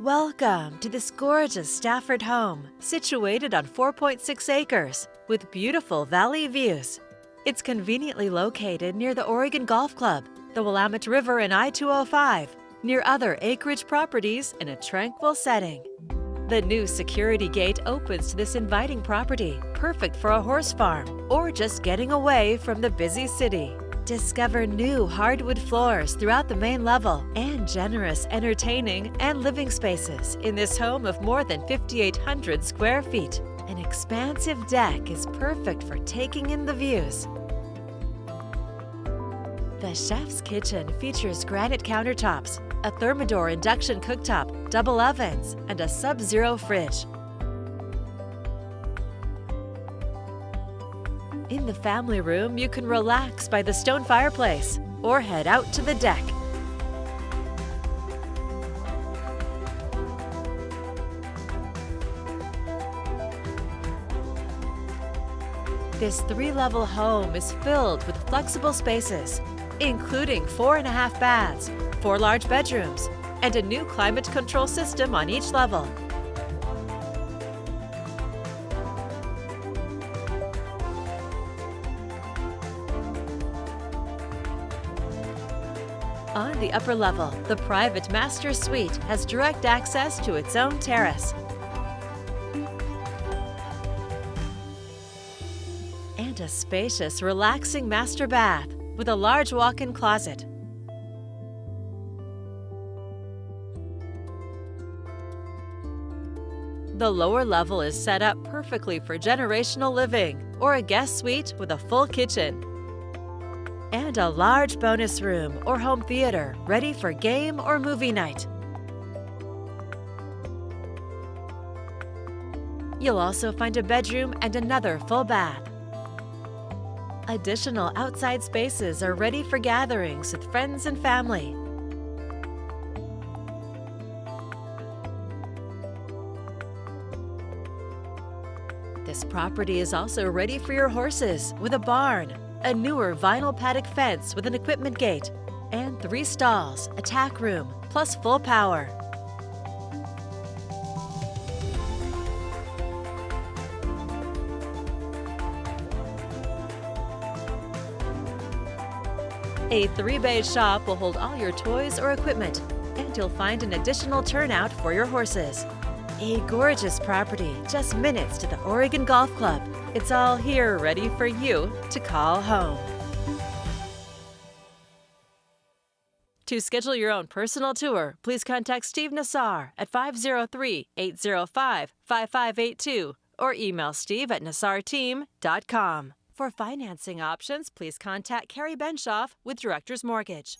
Welcome to this gorgeous Stafford home, situated on 4.6 acres with beautiful valley views. It's conveniently located near the Oregon Golf Club, the Willamette River and I-205, near other acreage properties in a tranquil setting. The new security gate opens to this inviting property, perfect for a horse farm or just getting away from the busy city. Discover new hardwood floors throughout the main level and generous entertaining and living spaces in this home of more than 5,800 square feet. An expansive deck is perfect for taking in the views. The chef's kitchen features granite countertops, a Thermador induction cooktop, double ovens, and a sub-zero fridge. In the family room, you can relax by the stone fireplace or head out to the deck. This 3-level home is filled with flexible spaces, including 4.5 baths, 4 large bedrooms, and a new climate control system on each level. On the upper level, the private master suite has direct access to its own terrace. And a spacious, relaxing master bath with a large walk-in closet. The lower level is set up perfectly for generational living or a guest suite with a full kitchen. And a large bonus room or home theater ready for game or movie night. You'll also find a bedroom and another full bath. Additional outside spaces are ready for gatherings with friends and family. This property is also ready for your horses with a barn, a newer vinyl paddock fence with an equipment gate, and 3 stalls, a tack room, plus full power. A 3-bay shop will hold all your toys or equipment, and you'll find an additional turnout for your horses. A gorgeous property just minutes to the Oregon Golf Club. It's all here ready for you to call home. To schedule your own personal tour, please contact Steve Nassar at 503-805-5582 or email steve@nassarteam.com. For financing options, please contact Carrie Benshoff with Directors Mortgage.